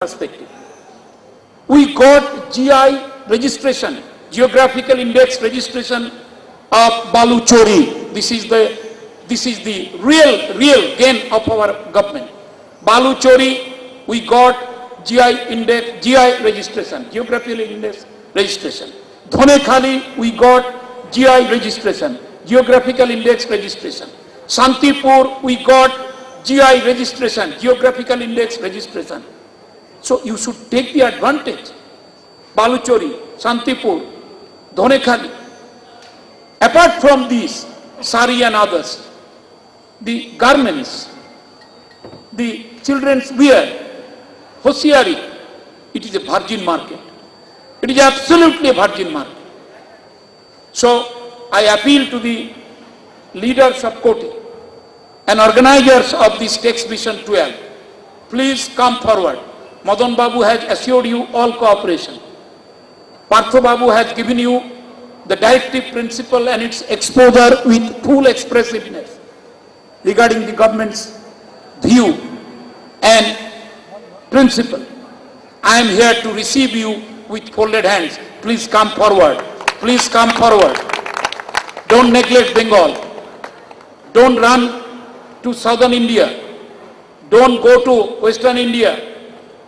perspective. We got GI registration, geographical index registration of Baluchori. This is the real gain of our government. Baluchori, we got GI registration, geographical index registration. Dhonekhali, we got GI registration, geographical index registration. Shantipur, we got GI registration, geographical index registration. So you should take the advantage. Baluchori, Shantipur, Dhonekhali. Apart from these, sari and others, the garments, the children's wear, Hoshiari, it is a virgin market. It is absolutely a virgin market. So I appeal to the leaders of Koti and organizers of this Exhibition 12, please come forward. Madan Babu has assured you all cooperation. Partho Babu has given you the directive principle and its exposure with full expressiveness regarding the government's view and principle. I am here to receive you with folded hands. Please come forward. Please come forward. Don't neglect Bengal. Don't run to southern India. Don't go to western India.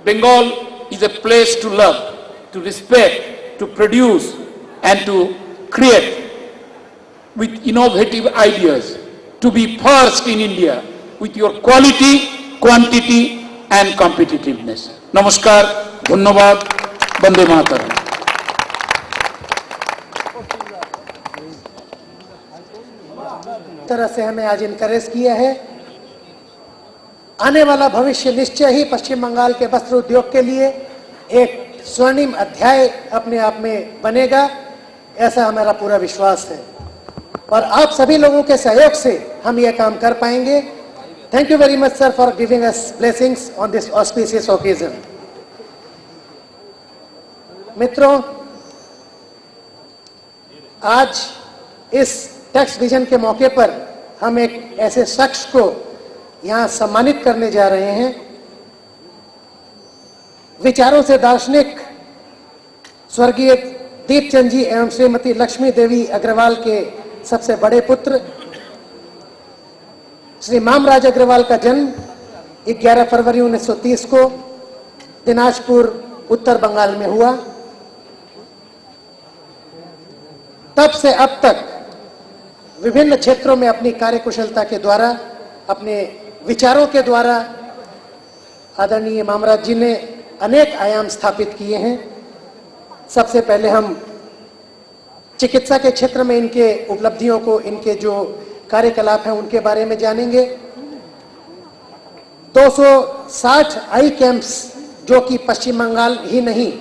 Bengal is a place to love, to respect, to produce and to create with innovative ideas, to be first in India with your quality, quantity and competitiveness. Namaskar, Dhanyavad, Bande Mataram. तरह से हमें आज encourage किया है। आने वाला भविष्य निश्चय ही पश्चिम बंगाल के वस्त्र उद्योग के लिए एक स्वर्णिम अध्याय अपने आप में बनेगा, ऐसा हमारा पूरा विश्वास है और आप सभी लोगों के सहयोग से हम यह काम कर पाएंगे। Thank you very much sir for giving us blessings on this auspicious occasion. मित्रों, आज इस टैक्स विजन के मौके पर हम एक ऐसे शख्स को यहां सम्मानित करने जा रहे हैं, विचारों से दार्शनिक स्वर्गीय दीपचंद जी एवं श्रीमती लक्ष्मी देवी अग्रवाल के सबसे बड़े पुत्र श्री मामराज अग्रवाल का जन्म 11 फरवरी 1930 को दिनाजपुर उत्तर बंगाल में हुआ। तब से अब तक विभिन्न क्षेत्रों में अपनी कार्यकुशलता के द्वारा, अपने विचारों के द्वारा आदरणीय मामराज जी ने अनेक आयाम स्थापित किए हैं। सबसे पहले हम चिकित्सा के क्षेत्र में इनके उपलब्धियों को, इनके जो कार्यकलाप हैं उनके बारे में जानेंगे। 260 आई कैंप्स जो कि पश्चिम बंगाल ही नहीं,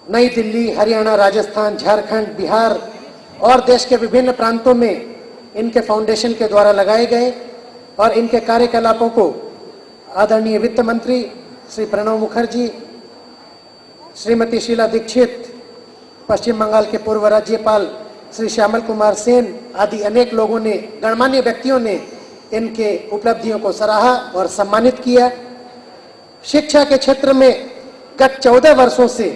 नई दिल्ली, हरियाणा, राजस्थान, झारखंड, बिहार और देश के विभिन्न प्रांतों में इनके फाउंडेशन के द्वारा लगाए गए और इनके कार्यकलापों को आदरणीय वित्त मंत्री श्री प्रणव मुखर्जी, श्रीमती शीला दीक्षित, पश्चिम बंगाल के पूर्व राज्यपाल श्री श्यामल कुमार सेन आदि अनेक लोगों ने, गणमान्य व्यक्तियों ने इनके उपलब्धियों को सराहा और सम्मानित किया। शिक्षा के क्षेत्र में गत 14 वर्षों से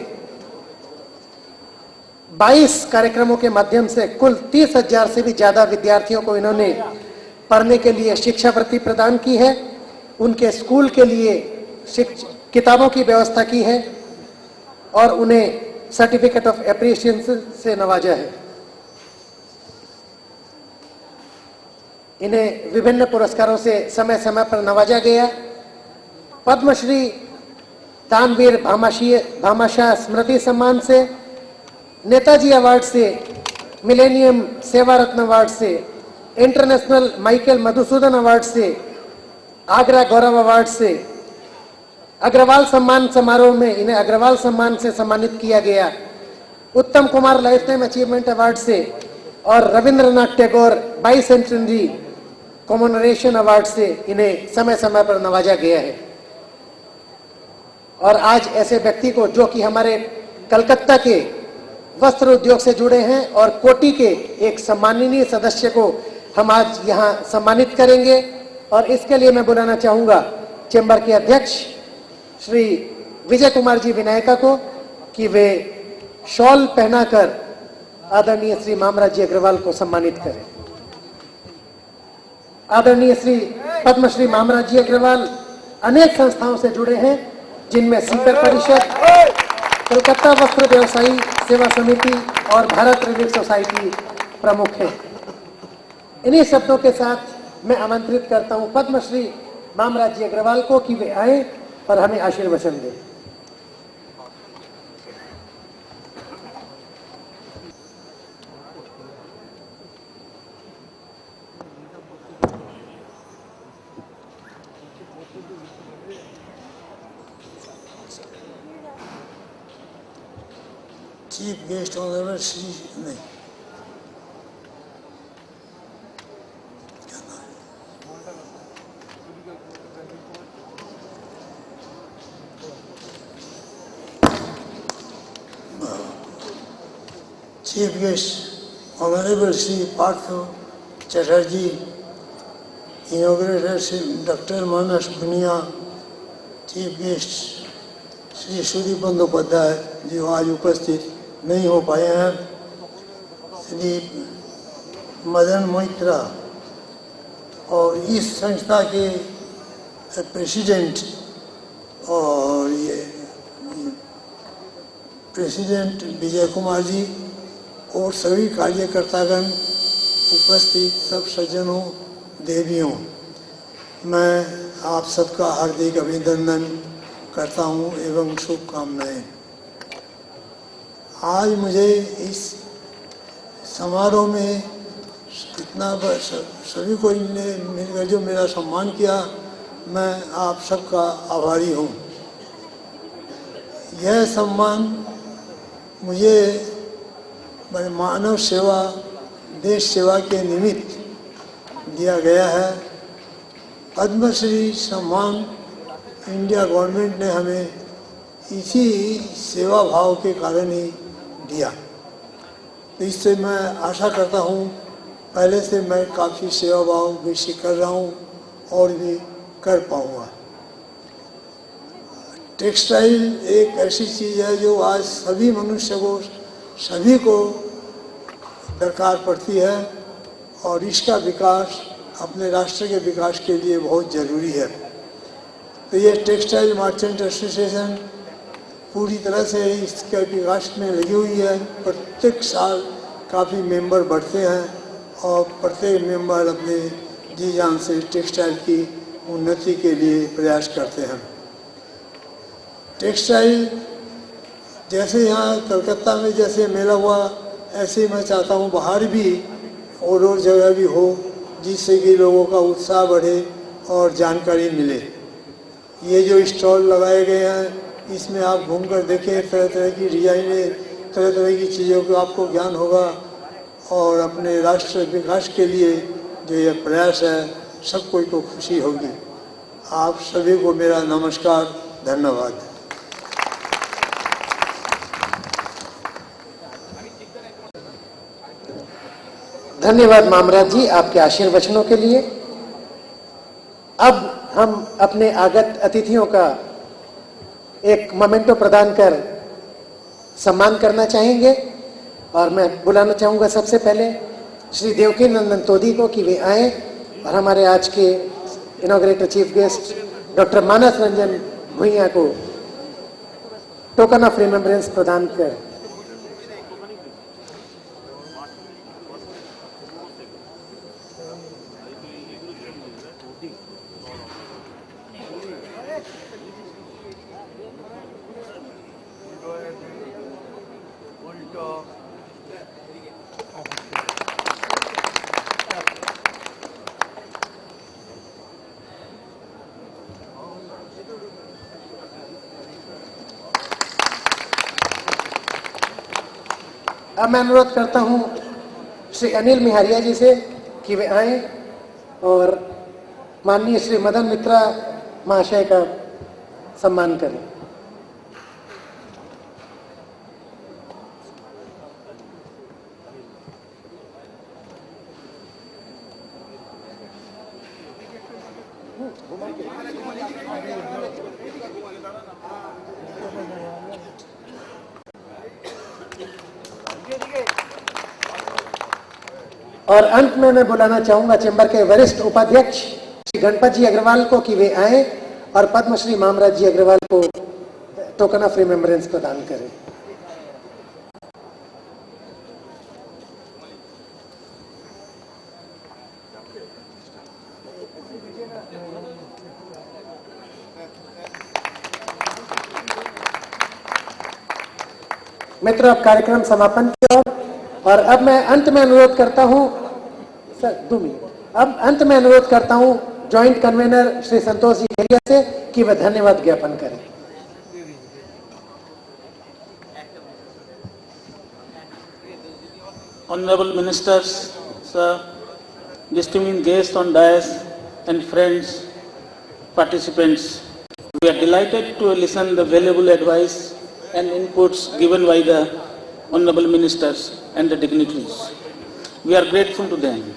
22 कार्यक्रमों के माध्यम से कुल 30,000 से भी ज्यादा विद्यार्थियों को इन्होंने पढ़ने के लिए शिक्षावृत्ति प्रदान की है, उनके स्कूल के लिए किताबों की व्यवस्था की है और उन्हें सर्टिफिकेट ऑफ एप्रिसिएशन से नवाजा है। इन्हें विभिन्न पुरस्कारों से समय समय पर नवाजा गया। पद्मश्री दानवीर भामाशाह स्मृति सम्मान से, नेताजी अवार्ड से, मिलेनियम सेवा रत्न अवार्ड से, इंटरनेशनल माइकल मधुसूदन अवार्ड से, आगरा गौरव अवार्ड से, अग्रवाल सम्मान समारोह में इन्हें अग्रवाल सम्मान से सम्मानित किया गया, उत्तम Kumar life time achievement award से और रविंद्रनाथ टैगोर बाइसेंटेनरी कॉमेमोरेशन अवार्ड से इन्हें समय समय पर नवाजा गया है। और आज ऐसे व्यक्ति को, जो कि हमारे कलकत्ता के वस्त्र उद्योग से जुड़े हैं और कोटि के एक सम्माननीय सदस्य को हम आज यहाँ सम्मानित करेंगे और इसके लिए मैं बुलाना चाहूंगा चैम्बर के अध्यक्ष श्री विजय कुमार जी विनायका को कि वे शॉल पहनाकर आदरणीय श्री मामराज जी अग्रवाल को सम्मानित करें। आदरणीय श्री पद्मश्री मामराज जी अग्रवाल अनेक संस्थाओं से जुड़े हैं, जिनमें सीकर परिषद, कलकत्ता वस्त्र व्यवसायी सेवा समिति और भारत रिलीफ सोसाइटी प्रमुख हैं। इन्हीं शब्दों के साथ मैं आमंत्रित करता हूं पद्मश्री मामराज जी अग्रवाल को कि वे आए और हमें आशीर्वचन दें। चीफ गेस्ट ऑनरेबल श्री नहीं chief guest honourable Shri Partha Chatterjee, inaugurator Shri doctor Manas Punia, chief guest Shri Surya Bandyopadhyay जो आज उपस्थित नहीं हो पाए हैं, श्री मदन मोइत्रा और इस संस्था के प्रेसिडेंट और ये प्रेसिडेंट विजय कुमार जी और सभी कार्यकर्तागण, उपस्थित सब सज्जनों, देवियों, मैं आप सबका हार्दिक अभिनंदन करता हूं एवं शुभकामनाएं। आज मुझे इस समारोह में इतना सभी को ने मिलकर जो मेरा सम्मान किया, मैं आप सबका आभारी हूँ। यह सम्मान मुझे मानव सेवा, देश सेवा के निमित्त दिया गया है। पद्मश्री सम्मान इंडिया गवर्नमेंट ने हमें इसी सेवा भाव के कारण ही दिया। तो इससे मैं आशा करता हूँ, पहले से मैं काफ़ी सेवा भाव बेशी कर रहा हूँ और भी कर पाऊँगा। टेक्सटाइल एक ऐसी चीज़ है जो आज सभी मनुष्य को, सभी को दरकार पड़ती है और इसका विकास अपने राष्ट्र के विकास के लिए बहुत ज़रूरी है। तो ये टेक्सटाइल मर्चेंट एसोसिएशन पूरी तरह से इसके विकास में लगी हुई है। प्रत्येक साल काफ़ी मेंबर बढ़ते हैं और प्रत्येक मेंबर अपने जी जान से टेक्सटाइल की उन्नति के लिए प्रयास करते हैं। टेक्सटाइल जैसे यहाँ कलकत्ता में जैसे मेला हुआ, ऐसे मैं चाहता हूँ बाहर भी और जगह भी हो, जिससे कि लोगों का उत्साह बढ़े और जानकारी मिले। ये जो स्टॉल लगाए गए हैं, इसमें आप घूमकर देखें, तरह तरह की डिजाइनें, तरह तरह की चीज़ों का आपको ज्ञान होगा और अपने राष्ट्र विकास के लिए जो ये प्रयास है, सब कोई को खुशी होगी। आप सभी को मेरा नमस्कार, धन्यवाद। धन्यवाद मामराज जी आपके आशीर्वचनों के लिए। अब हम अपने आगत अतिथियों का एक मोमेंटो प्रदान कर सम्मान करना चाहेंगे और मैं बुलाना चाहूँगा सबसे पहले श्री देवकी नंदन तोदी को कि वे आए और हमारे आज के इनॉग्रेटर चीफ गेस्ट डॉक्टर मानस रंजन भुइया को टोकन ऑफ रिमेम्बरेंस प्रदान कर। अब मैं अनुरोध करता हूं श्री अनिल मिहारिया जी से कि वे आए और माननीय श्री मदन मित्रा महाशय का सम्मान करें। और अंत में मैं बुलाना चाहूंगा चैम्बर के वरिष्ठ उपाध्यक्ष श्री गणपत जी अग्रवाल को कि वे आए और पद्मश्री मामराज जी अग्रवाल को टोकन ऑफ रिमेम्बरेंस प्रदान करें। मित्रों, अब कार्यक्रम समापन की ओर, और अब मैं अंत में अनुरोध करता हूं सर 2 मिनट। अब अंत में अनुरोध करता हूं जॉइंट कन्वीनर श्री संतोष जी खेरिया से कि वह धन्यवाद ज्ञापन करें। Honorable Ministers, Sir, distinguished guests on dais and friends, participants, we are delighted to listen the valuable advice and inputs given by the Honorable Ministers and the dignitaries. We are grateful to them.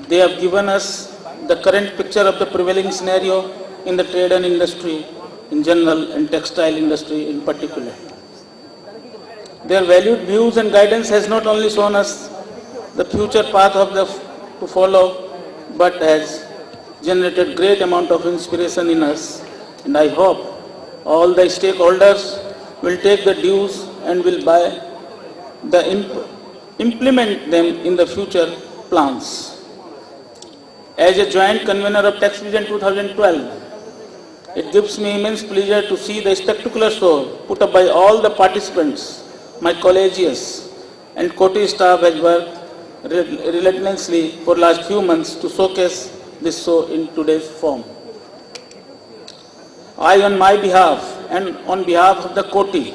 They have given us the current picture of the prevailing scenario in the trade and industry in general and textile industry in particular. Their valued views and guidance has not only shown us the future path to follow, but has generated great amount of inspiration in us. And I hope all the stakeholders will take the dues and will implement them in the future plans. As a joint convener of Tax Vision 2012, it gives me immense pleasure to see the spectacular show put up by all the participants. My collegians and Koti staff has worked relentlessly for last few months to showcase this show in today's form. I, on my behalf and on behalf of the Koti,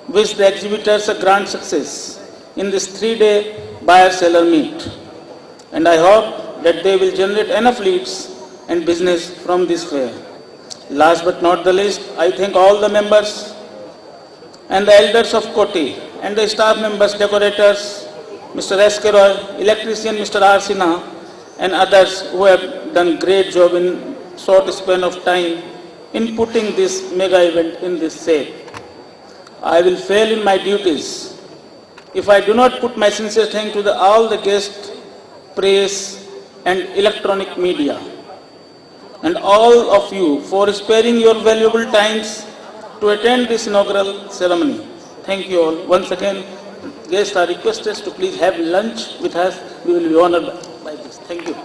wish the exhibitors a grand success in this 3-day buyer-seller meet. And I hope that they will generate enough leads and business from this fair. Last but not the least, I thank all the members and the elders of Koti and the staff members, decorators, Mr. S. K. Roy, electrician Mr. R. Sinha, and others who have done great job in short span of time in putting this mega event in this shape. I will fail in my duties if I do not put my sincere thanks to all the guests, press and electronic media, and all of you for sparing your valuable times to attend this inaugural ceremony. Thank you all. Once again, guests are requested to please have lunch with us. We will be honored by this. Thank you.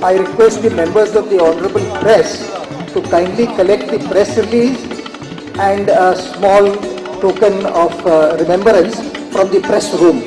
I request the members of the Honorable Press to kindly collect the press release and a small token of remembrance from the press room.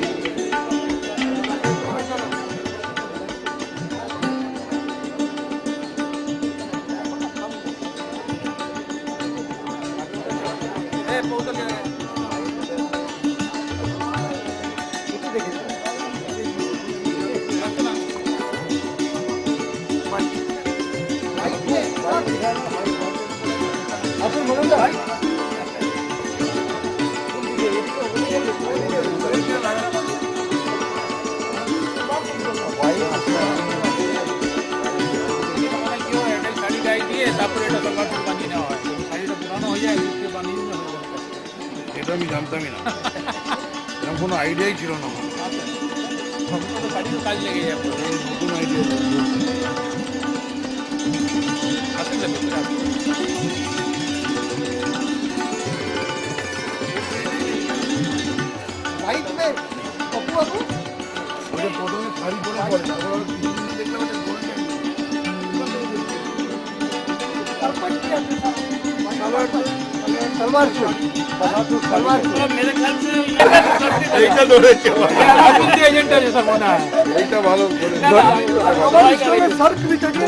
এটা আমি জানতামই না, এরকম কোনো আইডিয়াই ছিল না। কাজ লেগে যাবে, নতুন আইডিয়া। White में पप्पू बाबू ওটা প্রথমে শাড়ি পরে পরে দেখলাম सलवार सूट मेरे ख्याल से এইটা ধরেছে, एजेंट है सर होना है। এইটা ভালো করে सर्क भी करके